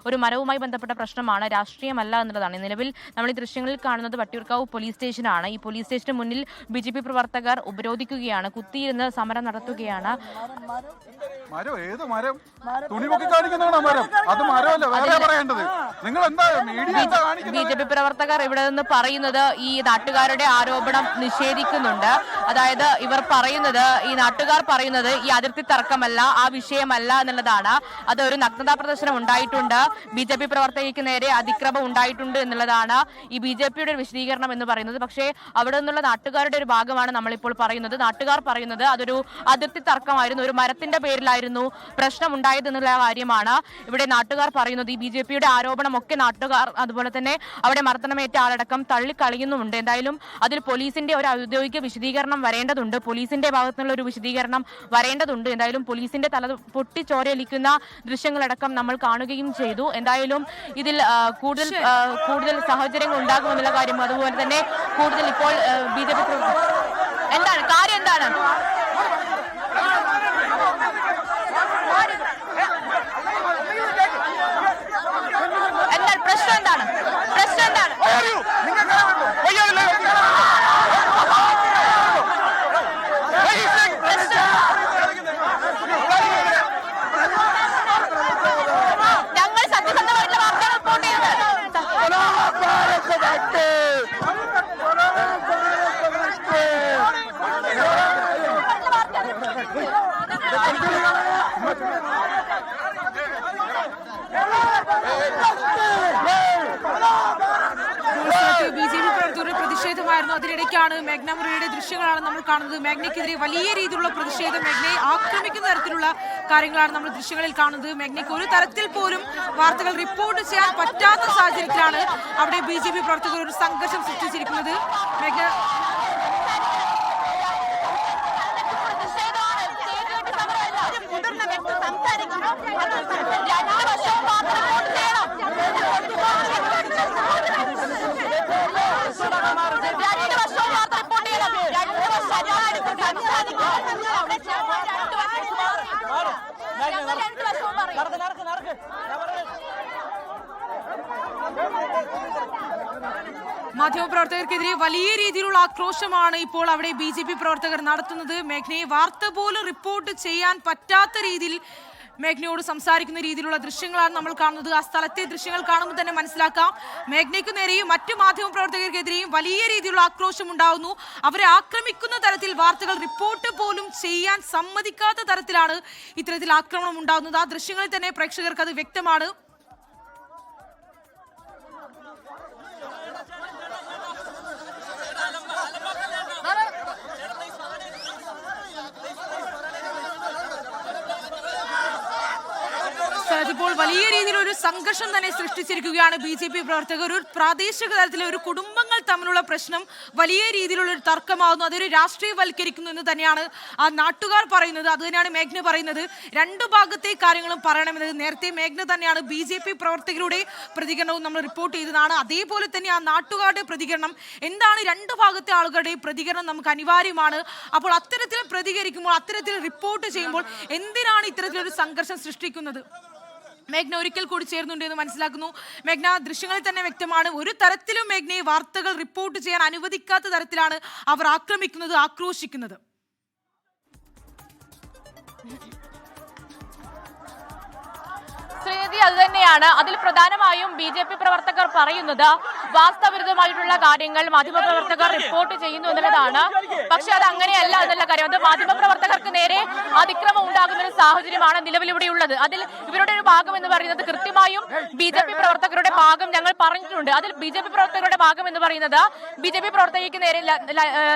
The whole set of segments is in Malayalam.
ഒരു മരവുമായി ബന്ധപ്പെട്ട പ്രശ്നമാണ്, രാഷ്ട്രീയമല്ല എന്നുള്ളതാണ്. നിലവിൽ നമ്മൾ ഈ ദൃശ്യങ്ങളിൽ കാണുന്നത് വട്ടിയൂർക്കാവ് പോലീസ് സ്റ്റേഷനാണ്. ഈ പോലീസ് സ്റ്റേഷന് മുന്നിൽ BJP പ്രവർത്തകർ ഉപരോധിക്കുകയാണ്, കുത്തിയിരുന്ന് സമരം നടത്തുകയാണ്. BJP പ്രവർത്തകർ ഇവിടെ നിന്ന് പറയുന്നത് ഈ നാട്ടുകാരുടെ ആരോപണം നിഷേധിക്കുന്നുണ്ട്. അതായത് ഇവർ പറയുന്നത്, ഈ നാട്ടുകാർ പറയുന്നത് ഈ അതിർത്തി തർക്കമല്ല, ആ വിഷയമല്ല എന്നുള്ളതാണ്. അത് ഒരു നഗ്നതാ പ്രദർശനം ഉണ്ടായിട്ടുണ്ട്, BJP പ്രവർത്തകർക്ക് നേരെ അതിക്രമം ഉണ്ടായിട്ടുണ്ട് എന്നുള്ളതാണ് ഈ BJPയുടെ ഒരു വിശദീകരണം എന്ന് പറയുന്നത്. പക്ഷേ അവിടെ നിന്നുള്ള നാട്ടുകാരുടെ ഒരു ഭാഗമാണ് നമ്മളിപ്പോൾ പറയുന്നത്. നാട്ടുകാർ പറയുന്നത് അതൊരു അതിർത്തി തർക്കമായിരുന്നു, ഒരു മരത്തിന്റെ പേരിലായിരുന്നു പ്രശ്നം ഉണ്ടായത് എന്നുള്ള കാര്യമാണ് ഇവിടെ നാട്ടുകാർ പറയുന്നത്. ഈ BJPയുടെ ആരോപണമൊക്കെ നാട്ടുകാർ അതുപോലെ തന്നെ അവിടെ മർദ്ദനമേറ്റ ആളടക്കം തള്ളിക്കളയുന്നുമുണ്ട്. എന്തായാലും അതിൽ പോലീസിന്റെ ഒരു ഔദ്യോഗിക വിശദീകരണം വരേണ്ടതുണ്ട്, പോലീസിന്റെ ഭാഗത്തുനിന്നുള്ള ഒരു വിശദീകരണം വരേണ്ടതുണ്ട്. എന്തായാലും പോലീസിന്റെ തല പൊട്ടിച്ചോരയൊലിക്കുന്ന ദൃശ്യങ്ങളടക്കം നമ്മൾ കാണുകയും ചെയ്തു. എന്തായാലും ഇതിൽ കൂടുതൽ സാഹചര്യങ്ങൾ ഉണ്ടാകുമെന്നുള്ള കാര്യം, അതുപോലെ തന്നെ കൂടുതൽ ഇപ്പോൾ BJP എന്താണ് കാര്യം, എന്താണ് പ്രശ്നം, എന്താണ് പ്രശ്നം, എന്താണ് ഞങ്ങൾ സത്യസന്ധമായിട്ടുള്ള വാർത്തകൾ റിപ്പോർട്ട് ചെയ്യുന്നത്. BJP പ്രവർത്തകരുടെ പ്രതിഷേധമായിരുന്നു. അതിനിടയ്ക്കാണ് മേഘ്ന മുരളിയുടെ ദൃശ്യങ്ങളാണ് നമ്മൾ കാണുന്നത്. മേഘ്നയ്ക്കെതിരെ വലിയ രീതിയിലുള്ള പ്രതിഷേധം, മേഘ്നയെ ആക്രമിക്കുന്ന തരത്തിലുള്ള കാര്യങ്ങളാണ് നമ്മൾ ദൃശ്യങ്ങളിൽ കാണുന്നത്. മേഘ്നയ്ക്ക് ഒരു തരത്തിൽ പോലും വാർത്തകൾ റിപ്പോർട്ട് ചെയ്യാൻ പറ്റാത്ത സാഹചര്യത്തിലാണ് അവിടെ BJP പ്രവർത്തകർ ഒരു സംഘർഷം സൃഷ്ടിച്ചിരിക്കുന്നത്. മേഘ്ന മാധ്യമപ്രവർത്തകർക്കെതിരെ വലിയ രീതിയിലുള്ള ആക്രോശമാണ് ഇപ്പോൾ അവിടെ BJP പ്രവർത്തകർ നടത്തുന്നത്. മേഘ്നയെ വാർത്ത പോലും റിപ്പോർട്ട് ചെയ്യാൻ പറ്റാത്ത രീതിയിൽ മേഘ്നയോട് സംസാരിക്കുന്ന രീതിയിലുള്ള ദൃശ്യങ്ങളാണ് നമ്മൾ കാണുന്നത്. ആ സ്ഥലത്തെ ദൃശ്യങ്ങൾ കാണുമ്പോൾ തന്നെ മനസ്സിലാക്കാം മേഘ്നയ്ക്ക് നേരെയും മറ്റു മാധ്യമപ്രവർത്തകർക്കെതിരെയും വലിയ രീതിയിലുള്ള ആക്രോശം ഉണ്ടാവുന്നു. അവരെ ആക്രമിക്കുന്ന തരത്തിൽ വാർത്തകൾ റിപ്പോർട്ട് പോലും ചെയ്യാൻ സമ്മതിക്കാത്ത തരത്തിലാണ് ഇത്തരത്തിൽ ആക്രമണം ഉണ്ടാകുന്നത്. ആ ദൃശ്യങ്ങളിൽ തന്നെ പ്രേക്ഷകർക്ക് അത് വ്യക്തമാണ്. ഇപ്പോൾ വലിയ രീതിയിലൊരു സംഘർഷം തന്നെ സൃഷ്ടിച്ചിരിക്കുകയാണ് BJP പ്രവർത്തകർ. ഒരു പ്രാദേശിക തലത്തിലെ ഒരു കുടുംബങ്ങൾ തമ്മിലുള്ള പ്രശ്നം വലിയ രീതിയിലുള്ള ഒരു തർക്കമാകുന്നു, അതൊരു രാഷ്ട്രീയവൽക്കരിക്കുന്നു എന്ന് തന്നെയാണ് ആ നാട്ടുകാർ പറയുന്നത്. അത് തന്നെയാണ് മേഘ്ന പറയുന്നത്. രണ്ടു ഭാഗത്തെ കാര്യങ്ങളും പറയണമെന്നത് നേരത്തെ മേഘ്ന തന്നെയാണ് BJP പ്രവർത്തകരുടെ പ്രതികരണവും നമ്മൾ റിപ്പോർട്ട് ചെയ്തതാണ്. അതേപോലെ തന്നെ ആ നാട്ടുകാരുടെ പ്രതികരണം എന്താണ്, രണ്ടു ഭാഗത്തെ ആളുകളുടെ പ്രതികരണം നമുക്ക് അനിവാര്യമാണ്. അപ്പോൾ അത്തരത്തിൽ പ്രതികരിക്കുമ്പോൾ, അത്തരത്തിൽ റിപ്പോർട്ട് ചെയ്യുമ്പോൾ എന്തിനാണ് ഇത്തരത്തിലൊരു സംഘർഷം സൃഷ്ടിക്കുന്നത്? മേഘ്ന ഒരിക്കൽ കൂടി ചേർന്നുണ്ട് എന്ന് മനസ്സിലാക്കുന്നു. മേഘ്ന, ദൃശ്യങ്ങളിൽ തന്നെ വ്യക്തമാണ്, ഒരു തരത്തിലും മേഘ്നയെ വാർത്തകൾ റിപ്പോർട്ട് ചെയ്യാൻ അനുവദിക്കാത്ത തരത്തിലാണ് അവർ ആക്രമിക്കുന്നത്, ആക്രോശിക്കുന്നത്. ശ്രീനിധി, അത് തന്നെയാണ്. അതിൽ പ്രധാനമായും BJP പ്രവർത്തകർ പറയുന്നത് വാസ്തവവിരുദ്ധമായിട്ടുള്ള കാര്യങ്ങൾ മാധ്യമപ്രവർത്തകർ റിപ്പോർട്ട് ചെയ്യുന്നു എന്നുള്ളതാണ്. പക്ഷെ അത് അങ്ങനെയല്ല എന്നുള്ള കാര്യം. അത് മാധ്യമപ്രവർത്തകർക്ക് നേരെ അതിക്രമം ഉണ്ടാകുന്ന ഒരു സാഹചര്യമാണ് നിലവിലിവിടെയുള്ളത്. അതിൽ ഇവരുടെ ഒരു ഭാഗം എന്ന് പറയുന്നത് കൃത്യമായും BJP പ്രവർത്തകരുടെ ഭാഗം ഞങ്ങൾ പറഞ്ഞിട്ടുണ്ട്. അതിൽ BJP പ്രവർത്തകരുടെ ഭാഗം എന്ന് പറയുന്നത് BJP പ്രവർത്തകർക്ക് നേരെ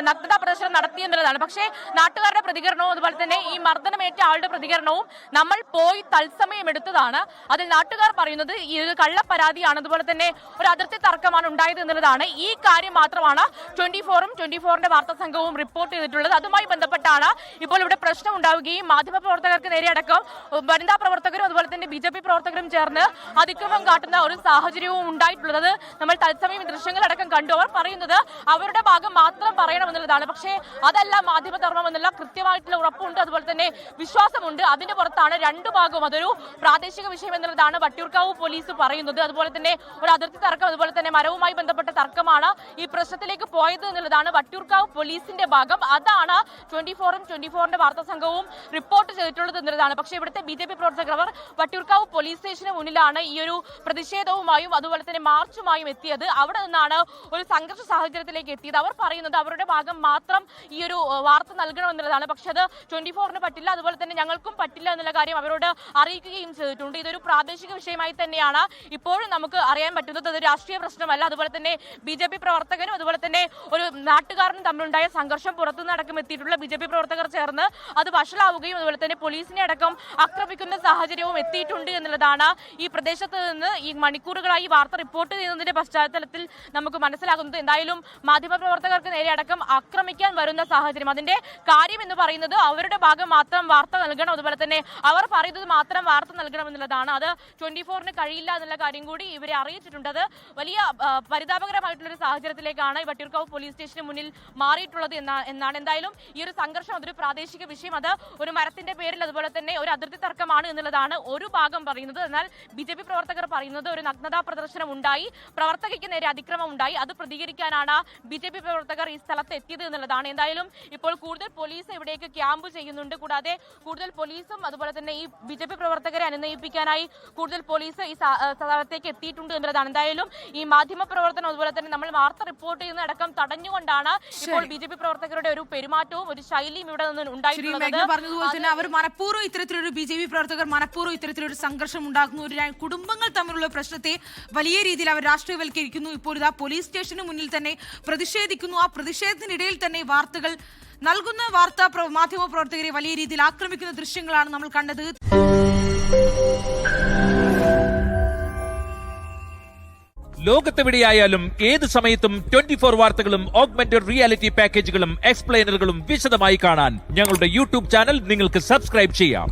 നഗ്നതാ പ്രദർശനം നടത്തി എന്നുള്ളതാണ്. പക്ഷേ നാട്ടുകാരുടെ പ്രതികരണവും അതുപോലെ തന്നെ ഈ മർദ്ദനമേറ്റ ആളുടെ പ്രതികരണവും നമ്മൾ പോയി തത്സമയം എടുത്തതാണ്. അതിൽ നാട്ടുകാർ പറയുന്നത് ഈ ഒരു കള്ളപ്പരാതിയാണ്, അതുപോലെ തന്നെ ഒരു അതിർത്തി തർക്കമാണ് ഉണ്ടായത് എന്നുള്ളതാണ്. ഈ കാര്യം മാത്രമാണ് 24-ഉം 24-ന്റെ വാർത്താ സംഘവും റിപ്പോർട്ട് ചെയ്തിട്ടുള്ളത്. അതുമായി ബന്ധപ്പെട്ടാണ് ഇപ്പോൾ ഇവിടെ പ്രശ്നം ഉണ്ടാവുകയും മാധ്യമപ്രവർത്തകർക്ക് നേരെ അടക്കം വനിതാ പ്രവർത്തകരും അതുപോലെ തന്നെ BJP പ്രവർത്തകരും ചേർന്ന് അതിക്രമം കാട്ടുന്ന ഒരു സാഹചര്യം സാഹചര്യവും ഉണ്ടായിട്ടുള്ളത്. അത് നമ്മൾ തത്സമയം ദൃശ്യങ്ങളടക്കം കണ്ടു. അവർ പറയുന്നത് അവരുടെ ഭാഗം മാത്രം പറയണമെന്നുള്ളതാണ്. പക്ഷേ അതല്ല മാധ്യമധർമ്മം എന്നുള്ള കൃത്യമായിട്ടുള്ള ഉറപ്പുണ്ട്, അതുപോലെ തന്നെ വിശ്വാസമുണ്ട്. അതിന്റെ പുറത്താണ് രണ്ടു ഭാഗവും അതൊരു പ്രാദേശിക വിഷയം എന്നുള്ളതാണ് വട്ടിയൂർക്കാവ് പോലീസ് പറയുന്നത്. അതുപോലെ തന്നെ ഒരു അതിർത്തി തർക്കം, അതുപോലെ തന്നെ മരവുമായി ബന്ധപ്പെട്ട തർക്കമാണ് ഈ പ്രശ്നത്തിലേക്ക് പോയത് എന്നുള്ളതാണ് വട്ടിയൂർക്കാവ് പോലീസിന്റെ ഭാഗം. അതാണ് 24-ഉം 24-ന്റെ വാർത്താ സംഘവും റിപ്പോർട്ട് ചെയ്തിട്ടുള്ളത് എന്നുള്ളതാണ്. പക്ഷേ ഇവിടുത്തെ BJP പ്രവർത്തകർ അവർ വട്ടിയൂർക്കാവ് പോലീസ് സ്റ്റേഷന് മുന്നിലാണ് ഈ ഒരു പ്രതിഷേധവുമായും അതുപോലെ തന്നെ മാർച്ചുമായും എത്തിയത്. അവിടെ നിന്നാണ് ഒരു സംഘർഷ സാഹചര്യത്തിലേക്ക് എത്തിയത്. അവർ പറയുന്നത് അവരുടെ ഭാഗം മാത്രം ഈ ഒരു വാർത്ത നൽകണമെന്നുള്ളതാണ്. പക്ഷെ അത് 24-ന് പറ്റില്ല, അതുപോലെ തന്നെ ഞങ്ങൾക്കും പറ്റില്ല എന്നുള്ള കാര്യം അവരോട് അറിയിക്കുകയും ചെയ്തിട്ടുണ്ട്. ഇതൊരു പ്രാദേശിക വിഷയമായി തന്നെയാണ് ഇപ്പോഴും നമുക്ക് അറിയാൻ പറ്റുന്നത്. അത് രാഷ്ട്രീയ പ്രശ്നമല്ല. അതുപോലെ തന്നെ BJP പ്രവർത്തകനും അതുപോലെ തന്നെ ഒരു നാട്ടുകാരനും തമ്മിലുണ്ടായ സംഘർഷം പുറത്തുനിന്ന് അടക്കം എത്തിയിട്ടുള്ള BJP പ്രവർത്തകർ ചേർന്ന് അത് വഷളാവുകയും അതുപോലെ തന്നെ പോലീസിനെ അടക്കം ആക്രമിക്കുന്ന സാഹചര്യവും എത്തിയിട്ടുണ്ട് എന്നുള്ളതാണ് ഈ പ്രദേശത്ത് നിന്ന് ഈ മണിക്കൂറുകളായി വാർത്ത റിപ്പോർട്ട് ചെയ്യുന്നതിന്റെ പശ്ചാത്തലത്തിൽ നമുക്ക് മനസ്സിലാകുന്നത്. എന്തായാലും മാധ്യമപ്രവർത്തകർക്ക് നേരെ അടക്കം ആക്രമിക്കാൻ വരുന്ന സാഹചര്യം, അതിന്റെ കാര്യം എന്ന് പറയുന്നത് അവരുടെ ഭാഗം മാത്രം വാർത്ത നൽകണം, അതുപോലെ തന്നെ അവർ പറയുന്നത് മാത്രം വാർത്ത നൽകണം എന്നുള്ളതാണ്. അത് 24-ന് കഴിയില്ല എന്നുള്ള കാര്യം കൂടി ഇവരെ അറിയിച്ചിട്ടുണ്ട്. അത് വലിയ പരിതാപകരമായിട്ടുള്ള ഒരു സാഹചര്യത്തിലേക്കാണ് വട്ടിയൂർക്കാവ് പോലീസ് സ്റ്റേഷന് മുന്നിൽ മാറിയിട്ടുള്ളത് എന്നാണ്. എന്തായാലും ഈ ഒരു സംഘർഷം അതൊരു പ്രാദേശിക വിഷയം, അത് ഒരു മരത്തിന്റെ പേരിൽ അതുപോലെ തന്നെ ഒരു അതിർത്തി തർക്കമാണ് എന്നുള്ളതാണ് ഒരു ഭാഗം പറയുന്നത്. എന്നാൽ BJP പ്രവർത്തകർ പറയുന്നത് ഒരു നഗ്നതാ പ്രദർശനം ഉണ്ടായി, പ്രവർത്തകയ്ക്ക് നേരെ അതിക്രമം ഉണ്ടായി, അത് പ്രതികരിക്കാനാണ് BJP പ്രവർത്തകർ ഈ സ്ഥലത്ത് എത്തിയത് എന്നുള്ളതാണ്. എന്തായാലും ഇപ്പോൾ കൂടുതൽ പോലീസ് ഇവിടേക്ക് ക്യാമ്പ് ചെയ്യുന്നുണ്ട്. കൂടാതെ കൂടുതൽ പോലീസും അതുപോലെ തന്നെ ഈ BJP പ്രവർത്തകരെ അനുനയിപ്പിക്കാനായി കൂടുതൽ പോലീസ് ഈ സ്ഥലത്തേക്ക് എത്തിയിട്ടുണ്ട് എന്നുള്ളതാണ്. എന്തായാലും ഈ മാധ്യമ പ്രവർത്തനം അതുപോലെ തന്നെ നമ്മൾ വാർത്ത റിപ്പോർട്ട് ചെയ്യുന്നതടക്കം തടഞ്ഞുകൊണ്ടാണ് ഇപ്പോൾ BJP പ്രവർത്തകരുടെ ഒരു പെരുമാറ്റവും ഒരു ശൈലിയും ഇവിടെ നിന്ന് ഉണ്ടായിട്ടുള്ളത്. പറഞ്ഞതുപോലെ തന്നെ അവർ മനഃപൂർവ്വം ഇത്തരത്തിലൊരു BJP പ്രവർത്തകർ മനഃപൂർവ്വം ഇത്തരത്തിലൊരു സംഘർഷം ഉണ്ടാക്കുന്നു, ഒരു കുടുംബങ്ങൾ തമ്മിലുള്ള പ്രശ്നത്തെ വലിയ രീതിയിൽ അവർ രാഷ്ട്രീയവൽക്കരിക്കുന്നു. ഇപ്പോൾ ഇതാ പോലീസ് സ്റ്റേഷന് മുന്നിൽ തന്നെ പ്രതിഷേധിക്കുന്നു. ആ പ്രതിഷേധത്തിനിടയിൽ തന്നെ വാർത്തകൾ നൽകുന്ന മാധ്യമ പ്രവർത്തകരെ വലിയ രീതിയിൽ ആക്രമിക്കുന്ന ദൃശ്യങ്ങളാണ് നമ്മൾ കണ്ടത്. ലോകത്തെവിടെയായാലും ഏത് സമയത്തും 24 വാർത്തകളും ഓഗ്മെന്റഡ് റിയാലിറ്റി പാക്കേജുകളും എക്സ്പ്ലെയിനറുകളും വിശദമായി കാണാൻ ഞങ്ങളുടെ YouTube ചാനൽ നിങ്ങൾക്ക് സബ്സ്ക്രൈബ് ചെയ്യാം.